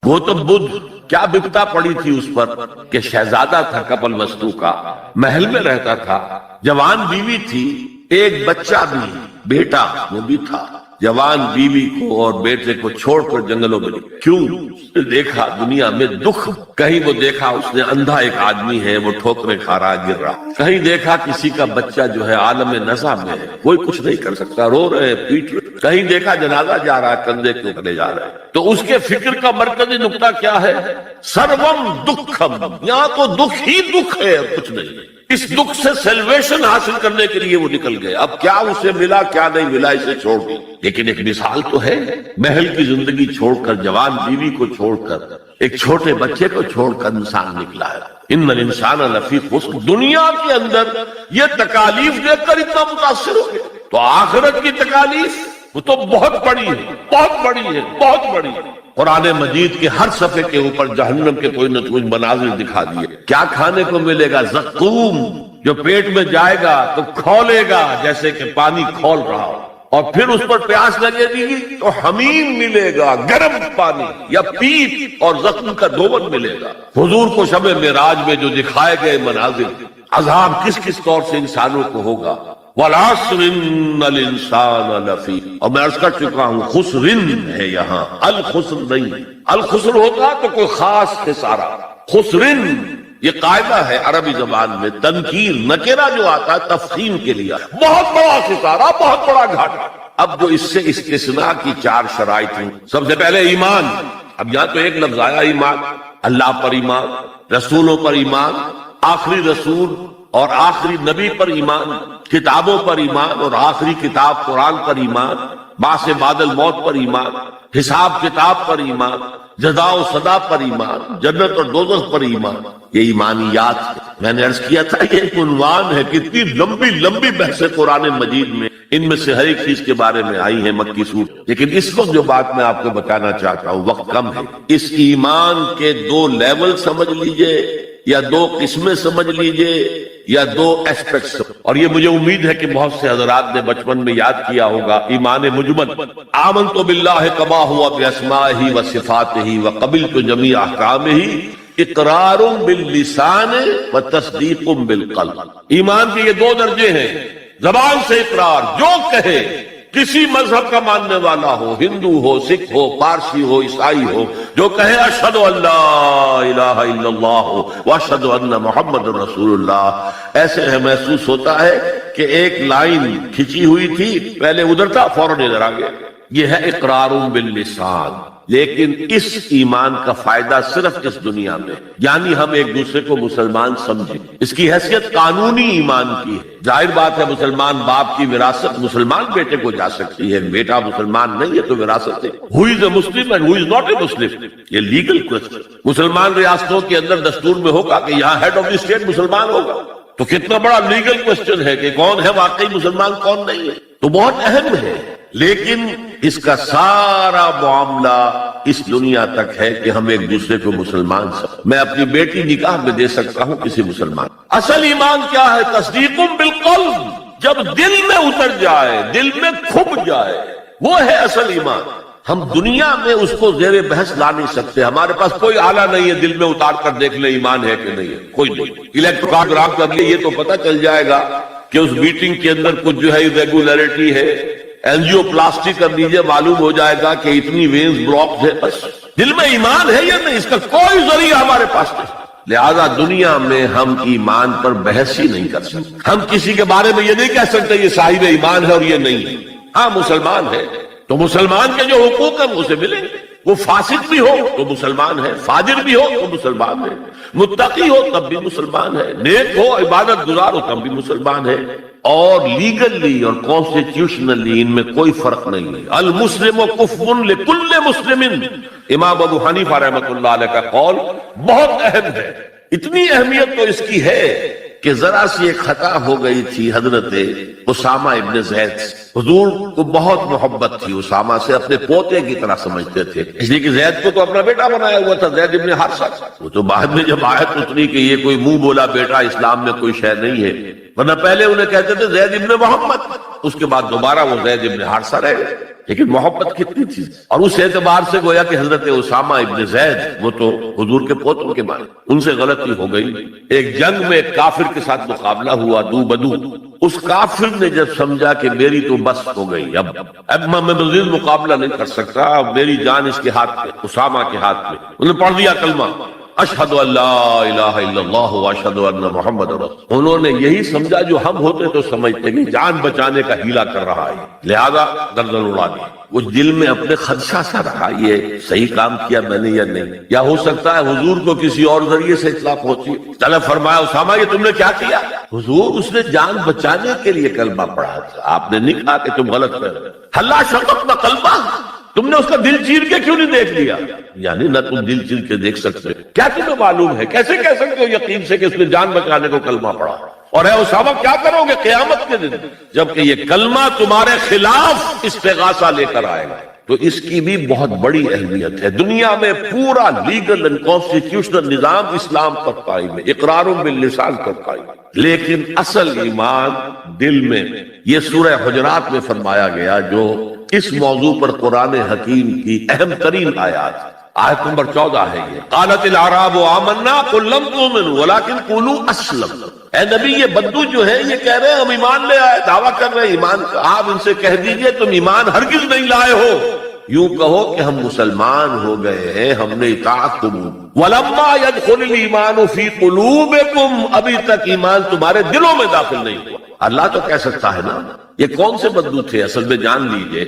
وہ تو بدھ کیا بپتا پڑی تھی اس پر کہ شہزادہ تھا کپل وستو کا، محل میں رہتا تھا، جوان بیوی تھی، ایک بچہ بھی، بیٹا وہ بھی تھا، جوان بیوی کو اور بیٹے کو چھوڑ کر جنگلوں میں کیوں؟ اس نے دیکھا دنیا میں دکھ، کہیں وہ دیکھا اس نے اندھا ایک آدمی ہے وہ ٹھوکریں کھا رہا گر رہا، کہیں دیکھا کسی کا بچہ جو ہے عالم نزع میں ہے، کوئی کچھ نہیں کر سکتا، رو رہے پیٹ رہے، کہیں دیکھا جنازہ جا رہا ہے کندھے کے اوپر لے جا رہا ہے، تو اس کے فکر کا مرکزی نقطہ کیا ہے؟ سروم دکھم، یہاں تو دکھ ہی دکھ ہے، کچھ نہیں۔ اس دکھ سے سیلویشن حاصل کرنے کے لیے وہ نکل گئے، اب کیا اسے ملا کیا نہیں ملا اسے چھوڑ دی، لیکن ایک مثال تو ہے، محل کی زندگی چھوڑ کر، جوان بیوی کو چھوڑ کر، ایک چھوٹے بچے کو چھوڑ کر انسان نکلا ہے۔ ان الانسان لفی خسر، دنیا کے اندر یہ تکالیف دیکھ کر اتنا متاثر ہو گئے، تو آخرت کی تکالیف وہ تو بہت بڑی ہے، بہت بڑی ہے، بہت بڑی ہے۔ قرآن مجید کے ہر صفحے کے اوپر جہنم کے کوئی نہ کوئی مناظر دکھا دیے، کیا کھانے کو ملے گا؟ زقوم، جو پیٹ میں جائے گا تو کھولے گا جیسے کہ پانی کھول رہا ہو، اور پھر اس پر پیاس لگے گی تو حمیم ملے گا، گرم پانی یا پیپ، اور زخم کا دھون ملے گا۔ حضور کو شب معراج میں جو دکھائے گئے مناظر، عذاب کس کس طور سے انسانوں کو ہوگا، والعصر ان الانسان لفی، اور میں عرض کر چکا ہوں خسرن ہے یہاں، الخسر نہیں، الخسر ہوتا تو کوئی خاص خسارہ، خسرن یہ قاعدہ ہے عربی زبان میں، تنکیر نکرہ جو آتا ہے تفخیم کے لیے، بہت بڑا خسارہ، بہت بڑا گھاٹا۔ اب جو اس سے استثناء کی چار شرائط ہیں، سب سے پہلے ایمان، اب یہاں تو ایک لفظ آیا ایمان، اللہ پر ایمان، رسولوں پر ایمان، آخری رسول اور آخری نبی پر ایمان، کتابوں پر ایمان اور آخری کتاب قرآن پر ایمان، بعث بعد الموت پر ایمان، حساب کتاب پر ایمان، جزا و سزا پر ایمان، جنت اور دوزخ پر ایمان، یہ ایمانیات ہے۔ میں نے عرض کیا تھا یہ ایک عنوان ہے، کتنی لمبی لمبی بحثیں قرآن مجید میں ان میں سے ہر ایک چیز کے بارے میں آئی ہیں مکی سورت، لیکن اس وقت جو بات میں آپ کو بتانا چاہتا ہوں، وقت کم ہے، اس ایمان کے دو لیول سمجھ لیجئے، یا دو قسمیں سمجھ لیجئے، یا دو ایسپیکٹس، اور یہ مجھے امید ہے کہ بہت سے حضرات نے بچپن میں یاد کیا ہوگا، ایمان مجمل، آمنت باللہ کما ہوا باسمائہ و صفاتہ و قبلت جمیع احکامہ، اقرار باللسان و تصدیق بالقلب۔ ایمان کے یہ دو درجے ہیں، زبان سے اقرار، جو کہے، کسی مذہب کا ماننے والا ہو، ہندو ہو، سکھ ہو، پارسی ہو، عیسائی ہو، جو کہے اشہد ان لا الہ الا اللہ واشہد ان محمد رسول اللہ، ایسے ہے محسوس ہوتا ہے کہ ایک لائن کھچی ہوئی تھی، پہلے ادھر تھا فوراً ادھر آ گیا، یہ ہے اقرار باللسان۔ لیکن اس ایمان کا فائدہ صرف اس دنیا میں، یعنی ہم ایک دوسرے کو مسلمان سمجھیں، اس کی حیثیت قانونی ایمان کی ہے۔ ظاہر بات ہے مسلمان باپ کی وراثت مسلمان بیٹے کو جا سکتی ہے، بیٹا مسلمان نہیں ہے تو وراثت ہے۔ ہو از اے Muslim and who is not a مسلم، یہ لیگل کوسچن۔ مسلمان ریاستوں کے اندر دستور میں ہوگا کہ یہاں ہیڈ آف دی اسٹیٹ مسلمان ہوگا، تو کتنا بڑا لیگل کوسچن ہے کہ کون ہے واقعی مسلمان کون نہیں ہے، تو بہت اہم ہے۔ لیکن اس کا سارا معاملہ اس دنیا تک ہے کہ ہم ایک دوسرے کو مسلمان سمجھیں۔ میں اپنی بیٹی نکاح میں دے سکتا ہوں کسی مسلمان۔ اصل ایمان کیا ہے؟ تصدیق بالقلب، جب دل میں اتر جائے، دل میں کھپ جائے، وہ ہے اصل ایمان۔ ہم دنیا میں اس کو زیر بحث لا نہیں سکتے، ہمارے پاس کوئی آلہ نہیں ہے دل میں اتار کر دیکھ لیں ایمان ہے کہ نہیں ہے، کوئی نہیں۔ الیکٹروکارڈ کر لیے یہ تو پتہ چل جائے گا کہ اس میٹنگ کے اندر کچھ جو ہے ریگولیرٹی ہے، اینجیو پلاسٹی کر لیجئے، معلوم ہو جائے گا کہ اتنی وینز بلاکڈ ہے، بس دل میں ایمان ہے یا نہیں، اس کا کوئی ذریعہ ہمارے پاس نہیں۔ لہذا دنیا میں ہم ایمان پر بحث ہی نہیں کر سکتے، ہم کسی کے بارے میں یہ نہیں کہہ سکتے یہ صاحب ایمان ہے اور یہ نہیں ہے۔ ہاں مسلمان ہے تو مسلمان کے جو حقوق ہیں وہ اسے ملیں گے، وہ فاسق بھی ہو تو مسلمان ہے، فاجر بھی ہو تو مسلمان ہے، متقی ہو تب بھی مسلمان ہے، نیک ہو عبادت گزار ہو تب بھی مسلمان ہے، اور لیگلی اور کانسٹیٹیوشنلی ان میں کوئی فرق نہیں ہے۔ المسلم کفر لکل مسلم، امام ابو حنیفہ رحمۃ اللہ علیہ کا قول بہت اہم ہے۔ اتنی اہمیت تو اس کی ہے کہ ذرا سی ایک خطا ہو گئی تھی حضرت اسامہ ابن زید، حضور کو بہت محبت تھی اسامہ سے، اپنے پوتے کی طرح سمجھتے تھے، اس لیے کہ زید کو تو اپنا بیٹا بنایا ہوا تھا، زید ابن حارثہ۔ وہ تو بعد میں جب آیت اتری کہ یہ کوئی منہ بولا بیٹا اسلام میں کوئی شے نہیں ہے، ورنہ پہلے انہیں کہتے تھے زید ابن محمد، اس کے بعد دوبارہ وہ زید ابن حارثہ رہے۔ لیکن محبت کتنی تھی. اور اس اعتبار سے گویا کہ حضرت اسامہ ابن زید وہ تو حضور کے پوتوں کے مانے، ان سے غلطی ہو گئی. ایک جنگ میں ایک کافر کے ساتھ مقابلہ ہوا دو بدو. اس کافر نے جب سمجھا کہ میری تو بس ہو گئی، اب میں مزید مقابلہ نہیں کر سکتا، اب میری جان اس کے ہاتھ میں، اسامہ کے ہاتھ میں، انہوں نے پڑھ دیا کلمہ اشہد ان لا الہ الا اللہ واشہد ان محمد رسول. انہوں نے یہی سمجھا جو ہم ہوتے تو سمجھتے کہ جان بچانے کا ہیلا کر رہا ہے، لہذا گردن اڑا دی. وہ دل میں اپنے خدشہ سا رہا یہ صحیح کام کیا میں نے یا نہیں، یا ہو سکتا ہے حضور کو کسی اور ذریعے سے اطلاع پہنچی. چلے فرمایا اسامہ یہ تم نے کیا کیا؟ حضور اس نے جان بچانے کے لیے کلمہ پڑھا تھا، آپ نے نہیں کہا کہ تم غلط کر رہے. حلا شققنا قلبہ، تم نے اس کا دل چیر کے کیوں نہیں دیکھ لیا؟ یعنی نہ تم دل چیر کے دیکھ سکتے، کیا تمہیں معلوم ہے؟ کیسے کہہ سکتے ہو یقین سے کہ اس نے جان بچانے کو کلمہ پڑھا؟ اور اے اسامہ کیا کرو گے قیامت کے دن جبکہ یہ کلمہ تمہارے خلاف استغاثہ لے کر آئے گا؟ تو اس کی بھی بہت بڑی اہمیت ہے. دنیا میں پورا لیگل اینڈ کانسٹیٹیوشنل نظام اسلام پر قائم ہے، اقرار باللسان پر قائم ہے، لیکن اصل ایمان دل میں. یہ سورہ حجرات میں فرمایا گیا جو اس موضوع پر قرآن حکیم کی اہم ترین آیات، آیت نمبر 14 ہے یہ. قالت الاعراب آمنا قل لم تؤمنوا ولكن قولوا اسلمنا. اے نبی یہ بدو جو ہے یہ کہہ رہے ہیں ہم ایمان لے آئے، دعویٰ کر رہے ہیں ایمان کا. آپ ان سے کہہ دیجئے تم ایمان ہرگز نہیں لائے ہو، یوں کہو کہ ہم مسلمان ہو گئے ہیں، ہم نے اطاعت قبول. ولما يدخل الايمان في قلوبكم، ابھی تک ایمان تمہارے دلوں میں داخل نہیں ہوا. اللہ تو کہہ سکتا ہے نا. یہ کون سے بدو تھے اصل میں جان لیجئے.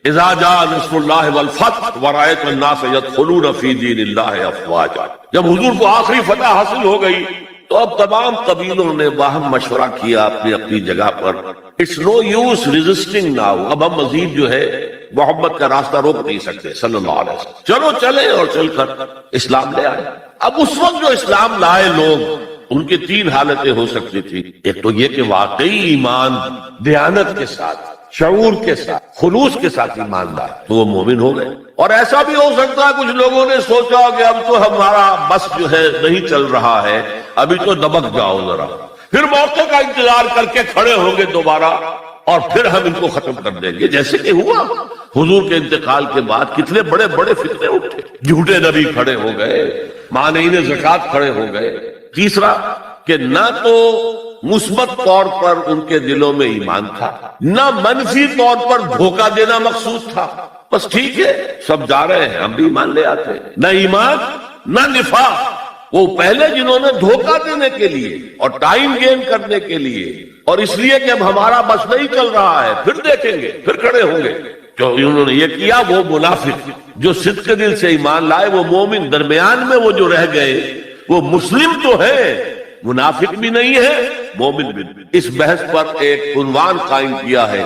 اذا جاء نصر اللہ والفتح ورأيت الناس يدخلون في دين الله افواجا. جب حضور کو آخری فتح حاصل ہو گئی تو اب تمام قبیلوں نے باہم مشورہ کیا اپنی اپنی جگہ پر. It's no use resisting now. اب ہم مزید جو ہے محمد کا راستہ روک نہیں سکتے صلی اللہ علیہ وسلم. چلو چلے اور چل کر اسلام لے آئے. اب اس وقت جو اسلام لائے لوگ ان کی تین حالتیں ہو سکتی تھی. ایک تو یہ کہ واقعی ایمان دیانت کے ساتھ، شعور کے ساتھ، خلوص کے ساتھ ایمان لائے تو وہ مومن ہو گئے. اور ایسا بھی ہو سکتا ہے کچھ لوگوں نے سوچا کہ اب تو ہمارا بس جو ہے نہیں چل رہا ہے، ابھی تو دبک جاؤ ذرا، پھر موقع کا انتظار کر کے کھڑے ہوں گے دوبارہ اور پھر ہم ان کو ختم کر دیں گے. جیسے کہ ہوا حضور کے انتقال کے بعد کتنے بڑے بڑے فتنے اٹھے. جھوٹے نبی کھڑے ہو گئے، مانعین زکوٰۃ کھڑے ہو گئے. تیسرا کہ نہ تو مثبت طور پر ان کے دلوں میں ایمان تھا، نہ منفی طور پر دھوکہ دینا مقصود تھا. بس ٹھیک ہے سب جا رہے ہیں ہم بھی ایمان لے آتے ہیں. نہ ایمان نہ نفاق. وہ پہلے جنہوں نے دھوکہ دینے کے لیے اور ٹائم گین کرنے کے لیے اور اس لیے کہ اب ہمارا بس نہیں چل رہا ہے پھر دیکھیں گے پھر کھڑے ہوں گے، جو انہوں نے یہ کیا وہ منافق. جو صدق کے دل سے ایمان لائے وہ مومن. درمیان میں وہ جو رہ گئے وہ مسلم تو ہے، منافق بھی نہیں ہے، مومن بھی نہیں. اس بحث پر ایک عنوان قائم کیا ہے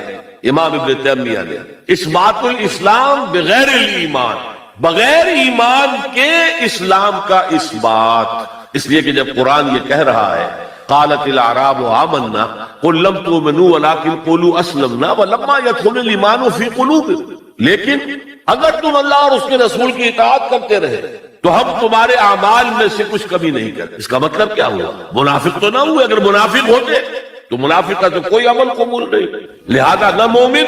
امام ابن تیمیہ نے، اثبات الاسلام بغیر الایمان، بغیر ایمان کے اسلام کا اثبات. اس لیے کہ جب قرآن یہ کہہ رہا ہے قالت الاعراب آمنا قل لم تؤمنوا ولكن قولوا اسلمنا ولما يدخل الايمان في قلوبكم، لیکن اگر تم اللہ اور اس کے رسول کی اطاعت کرتے رہے تو ہم تمہارے اعمال میں سے کچھ کمی نہیں کرتے. اس کا مطلب کیا ہوا؟ منافق تو نہ ہوئے. اگر منافق ہوتے تو منافق کا تو کوئی عمل قبول نہیں. لہذا نہ مومن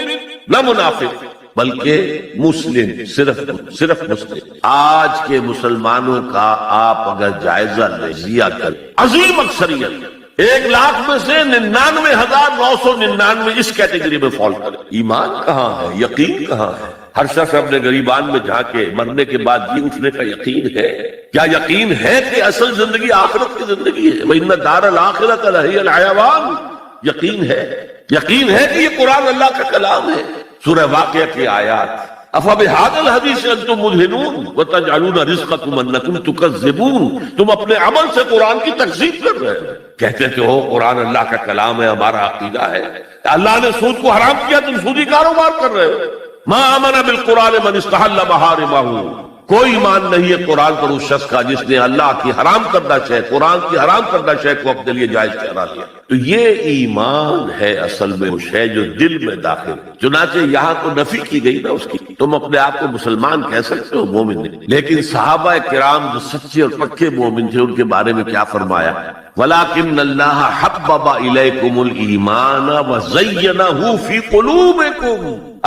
نہ منافق بلکہ مسلم، صرف مسلم. آج کے مسلمانوں کا آپ اگر جائزہ لیا کریں، عظیم اکثریت 1,00,000 میں سے 99,999 اس کیٹیگری میں فال کرے. ایمان کہاں ہے؟ یقین کہاں ہے؟ ہر شخص اپنے غریبان میں جا کے مرنے کے بعد جی اٹھنے کا یقین ہے. کیا یقین ہے کہ اصل زندگی آخرت کی زندگی ہے؟ وَإِنَّ الدَّارَ الْآخِرَةَ لَهِيَ الْحَيَوَانُ. یقین ہے کہ یہ قرآن اللہ کا کلام ہے. سورہ واقعہ کی آیات افبہذا الحدیث انتم مدہنون وتجعلون رزقکم انکم تکذبون. تم اپنے عمل سے قرآن کی تکذیب کر رہے ہیں، کہتے کہ ہو قرآن اللہ کا کلام ہے، ہمارا عقیدہ ہے. اللہ نے سود کو حرام کیا، تم سودی کاروبار کر رہے ہو. ما آمن بالقرآن من استحل محارمہ. کوئی ایمان نہیں ہے قرآن پر اس شخص کا جس نے اللہ کی حرام کردہ شے، قرآن کی حرام کردہ شے کو اپنے لیے جائز ٹھہرا لیا. تو یہ ایمان ہے اصل میں وہ شے جو دل میں داخل ہے۔ چنانچہ یہاں تو نفی کی گئی نا اس کی، تم اپنے آپ کو مسلمان کہہ سکتے ہو، مومن نہیں، لیکن صحابہ کرام جو سچے اور پکے مومن تھے ان کے بارے میں کیا فرمایا؟ وَلَٰكِنَّ اللَّهَ حَبَّبَ إِلَيْكُمُ الْإِيمَانَ وَزَيَّنَهُ فِي قُلُوبِكُمْ،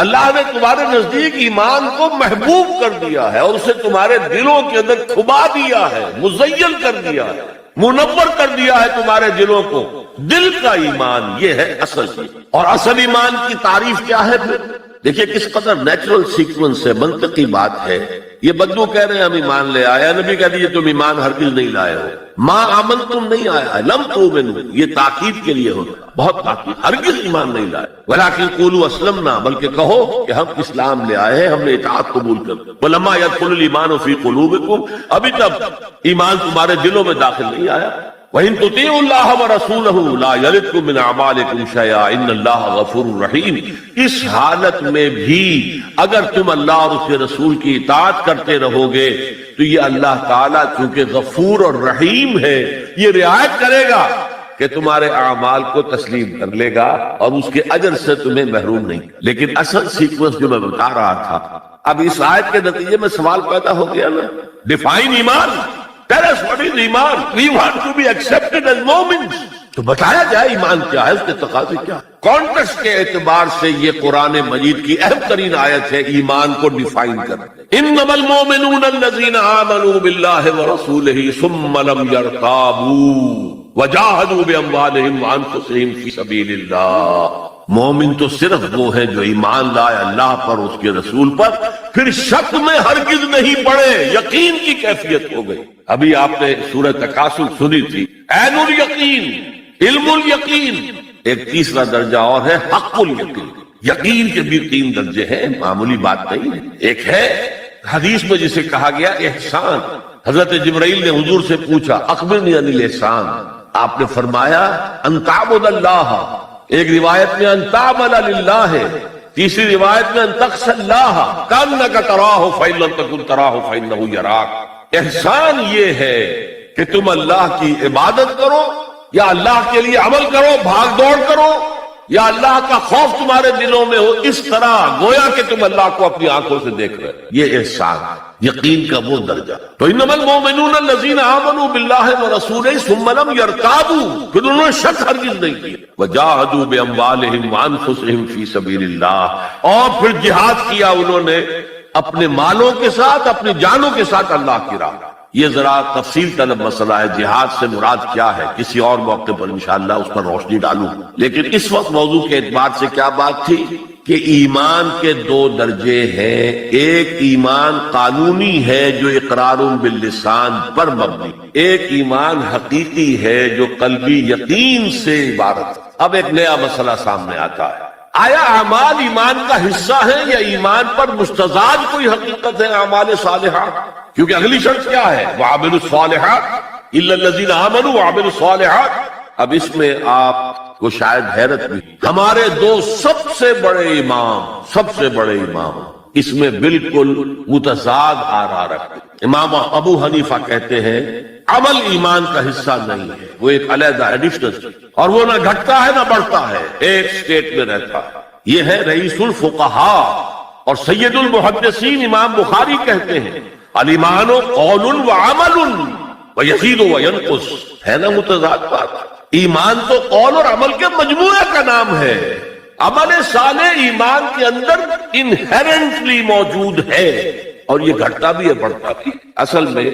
اللہ نے تمہارے نزدیک ایمان کو محبوب کر دیا ہے اور اسے تمہارے دلوں کے اندر کھبا دیا ہے، مزین کر دیا ہے، منور کر دیا ہے تمہارے دلوں کو۔ دل کا ایمان یہ ہے اصل چیز۔ اور اصل ایمان کی تعریف کیا ہے پھر؟ دیکھیے کس قدر نیچرل سیکوینس ہے، منطقی بات ہے۔ یہ بدو کہہ رہے ہیں ہم ایمان لے آئے، نبی کہہ دیجئے تم ایمان ہرگز نہیں لائے ہو، ما آمنتم نہیں آیا، لم تؤمنوا، یہ تاکید کے لیے ہوتا، بہت تاکید، ہرگز ایمان نہیں لائے۔ ولکن قولوا اسلمنا، بلکہ کہو کہ ہم اسلام لے آئے ہیں، ہم نے اطاعت قبول کر لی۔ ولما يدخل الايمان في قلوبكم، ابھی تک ایمان تمہارے دلوں میں داخل نہیں آیا۔ وَإِن تُطِيعُوا اللَّهَ وَرَسُولَهُ لَا يَلِدْكُم مِّنْ أَعْمَالِكُمْ شَيْئًا إِنَّ اللَّهَ غَفُورٌ رَّحِيمٌ، اس حالت میں بھی اگر تم اللہ اور اس کے رسول کی اطاعت کرتے رہو گے تو یہ اللہ تعالیٰ چونکہ غفور اور رحیم ہے، یہ رعایت کرے گا کہ تمہارے اعمال کو تسلیم کر لے گا اور اس کے اجر سے تمہیں محروم نہیں۔ لیکن اصل سیکوینس جو میں بتا رہا تھا، اب اس آیت کے نتیجے میں سوال پیدا ہو گیا نا، ڈیفائن ایمان، tell us what is ایمان، we want to be accepted as مومنز، تو بتایا جائے ایمان کیا ہے، اس کے تقاضے کیا ہے۔ کانٹیکسٹ کے اعتبار سے یہ قرآن مجید کی اہم ترین آیت ہے ایمان کو ڈیفائن کر۔ انما المؤمنون الذین آمنوا باللہ ورسولہ ثم لم یرتابوا وجاہدوا باموالہم وانفسہم فی سبیل اللہ، مومن تو صرف وہ ہے جو ایمان لائے اللہ پر، اس کے رسول پر، پھر شک میں ہرگز نہیں پڑے، یقین کی کیفیت ہو گئی۔ ابھی آپ نے سورہ تکاثر سنی تھی، عین الیقین، علم الیقین، ایک تیسرا درجہ اور ہے حق الیقین۔ یقین کے بھی 3 درجے ہیں، معمولی بات نہیں ہے۔ ایک ہے حدیث میں جسے کہا گیا احسان، حضرت جبرائیل نے حضور سے پوچھا اخبرنی عن الاحسان، آپ نے فرمایا ان تعبد اللہ، ایک روایت میں ان تعمل للہ ہے، تیسری روایت میں ان تخشى اللہ کانک تراہ فإن لم تکن تراہ فإنہ یراک۔ احسان یہ ہے کہ تم اللہ کی عبادت کرو یا اللہ کے لیے عمل کرو، بھاگ دوڑ کرو، یا اللہ کا خوف تمہارے دلوں میں ہو، اس طرح گویا کہ تم اللہ کو اپنی آنکھوں سے دیکھ رہے، یہ احسان ہے، یقین کا وہ درجہ۔ تو انما المؤمنون الذین آمنوا باللہ ورسولہ ثم لم یرتابوا، پھر انہوں نے شک ہرگز نہیں کیا، وجاہدوا باموالہم وانفسہم فی سبیل اللہ، اور پھر جہاد کیا انہوں نے اپنے مالوں کے ساتھ، اپنی جانوں کے ساتھ اللہ کی راہ۔ یہ ذرا تفصیل طلب مسئلہ ہے، جہاد سے مراد کیا ہے، کسی اور موقع پر انشاءاللہ اس پر روشنی ڈالوں، لیکن اس وقت موضوع کے اعتبار سے کیا بات تھی کہ ایمان کے 2 درجے ہیں۔ ایک ایمان قانونی ہے جو اقرار باللسان پر مبنی، ایک ایمان حقیقی ہے جو قلبی یقین سے عبارت۔ اب ایک نیا مسئلہ سامنے آتا ہے، آیا اعمال ایمان کا حصہ ہے یا ایمان پر مستزاد کوئی حقیقت ہے اعمال صالحات؟ کیونکہ اگلی شرط کیا ہے، وَعَمِلُوا الصَّالِحَاتِ إِلَّا الَّذِينَ آمَنُوا وَعَمِلُوا الصَّالِحَاتِ۔ اب اس میں آپ کو شاید حیرت بھی، ہمارے 2 سب سے بڑے امام اس میں بالکل متضاد آرا رکھتے ہیں۔ امام ابو حنیفہ کہتے ہیں عمل ایمان کا حصہ نہیں ہے، وہ ایک علیحدہ ایڈیشنل، اور وہ نہ گھٹتا ہے نہ بڑھتا ہے، ایک سٹیٹ میں رہتا ہے۔ یہ ہے رئیس الفقہاء اور سید المحدثین امام بخاری کہتے ہیں الایمان قول وعمل ویزید وینقص، ہے نا متضاد بات۔ ایمان تو قول اور عمل کے مجموعے کا نام ہے، عمل صالح ایمان کے اندر انہیرنٹلی موجود ہے، اور یہ گھٹتا بھی ہے بڑھتا بھی۔ اصل میں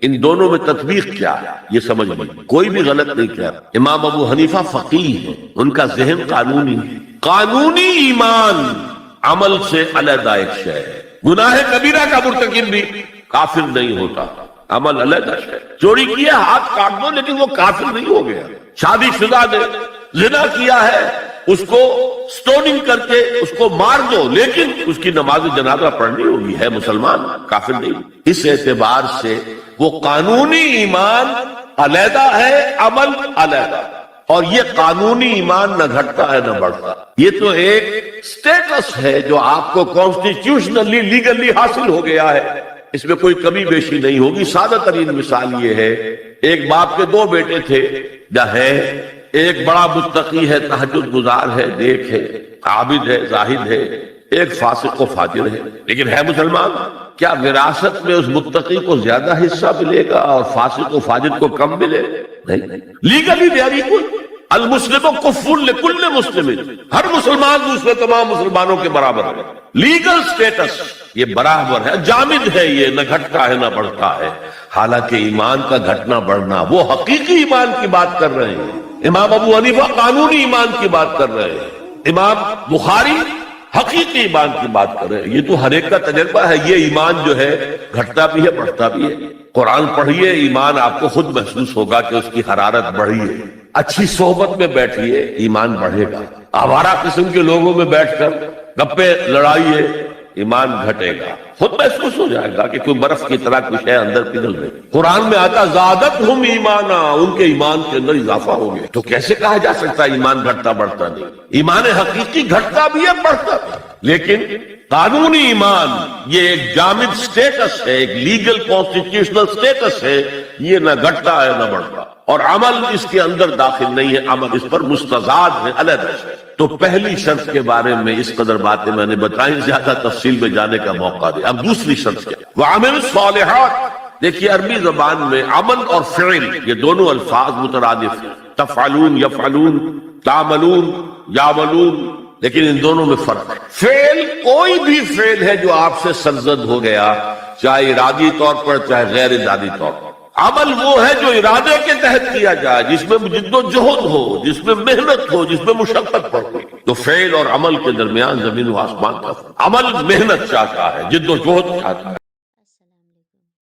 ان دونوں میں تطبیق کیا ہے یہ سمجھ میں کوئی بھی غلط نہیں کیا۔ امام ابو حنیفہ فقیہ ہے، ان کا ذہن قانونی ہے، قانونی ایمان عمل سے علیحدہ ایک شے ہے۔ گناہ کبیرہ کا مرتکب بھی کافر نہیں ہوتا، عمل علیحدہ شے۔ چوری کیا ہاتھ کاٹ دو لیکن وہ کافر نہیں ہو گیا۔ شادی شدہ نے زنا کیا ہے، اس کو سٹوننگ کر کے اس کو مار دو، لیکن اس کی نماز جنازہ پڑھنی ہوگی، ہے مسلمان، کافر نہیں۔ اس اعتبار سے وہ قانونی ایمان علیحدہ ہے، عمل علیحدہ، اور یہ قانونی ایمان نہ گھٹتا ہے نہ بڑھتا۔ یہ تو ایک سٹیٹس ہے جو آپ کو کانسٹیٹیوشنلی لیگلی حاصل ہو گیا ہے، اس میں کوئی کمی بیشی نہیں ہوگی۔ سادہ ترین مثال یہ ہے، ایک باپ کے 2 بیٹے تھے، ہے ایک بڑا متقی ہے، تہجد گزار ہے، نیک ہے، عابد ہے، زاہد ہے، ایک فاسق و فاجر ہے، لیکن ہے مسلمان. کیا وراثت میں اس متقی کو زیادہ حصہ ملے گا اور فاسق و فاجر کو کم ملے؟ نہیں. Legally they are equal. المسلم کفر لکل مسلم، ہر مسلمان دوسرے تمام مسلمانوں کے برابر ہے. لیگل سٹیٹس یہ برابر ہے، جامد ہے، یہ نہ گھٹتا ہے نہ بڑھتا ہے. حالانکہ ایمان کا گھٹنا بڑھنا، وہ حقیقی ایمان کی بات کر رہے ہیں. امام ابو حنیفہ قانونی ایمان کی بات کر رہے ہیں، امام بخاری حقیقی ایمان کی بات کر رہے ہیں. یہ تو ہر ایک کا تجربہ ہے. یہ ایمان جو ہے گھٹتا بھی ہے بڑھتا بھی ہے. قرآن پڑھیے، ایمان آپ کو خود محسوس ہوگا کہ اس کی حرارت بڑھی ہے. اچھی صحبت میں بیٹھیے، ایمان بڑھے گا. آوارہ قسم کے لوگوں میں بیٹھ کر گپے لڑائیے، ایمان گھٹے گا. خود محسوس ہو جائے گا کہ کوئی برف کی طرح کچھ ہے اندر پگھل رہے. قرآن میں آتا زادتہم ایمانا، ان کے ایمان کے اندر اضافہ ہو گیا. تو کیسے کہا جا سکتا ہے ایمان گھٹتا بڑھتا نہیں؟ ایمان حقیقی گھٹتا بھی ہے بڑھتا بھی. لیکن قانونی ایمان یہ ایک جامد سٹیٹس ہے، ایک لیگل کانسٹیٹیوشنل سٹیٹس ہے. یہ نہ گھٹتا ہے نہ بڑھتا، اور عمل اس کے اندر داخل نہیں ہے، عمل اس پر مستزاد ہے، علیحدہ ہے. تو پہلی شرط کے بارے میں اس قدر باتیں میں نے بتائیں، زیادہ تفصیل میں جانے کا موقع دے. اب دوسری شرط کیا؟ وَعَمِلُ الصَّالِحَاتِ. دیکھیے عربی زبان میں عمل اور فعل یہ دونوں الفاظ مترادف ہیں. تفعلون، یفعلون، تعملون، یعملون، لیکن ان دونوں میں فرق ہے. فعل کوئی بھی فعل ہے جو آپ سے سرزد ہو گیا، چاہے ارادی طور پر چاہے غیر ارادی طور پر. عمل وہ ہے جو ارادے کے تحت کیا جائے، جس میں جد و جہد ہو، جس میں محنت ہو، جس میں مشقت پڑے. تو فعل اور عمل کے درمیان زمین و آسمان کا فرق. عمل محنت چاہتا ہے، جد و جہد چاہتا ہے.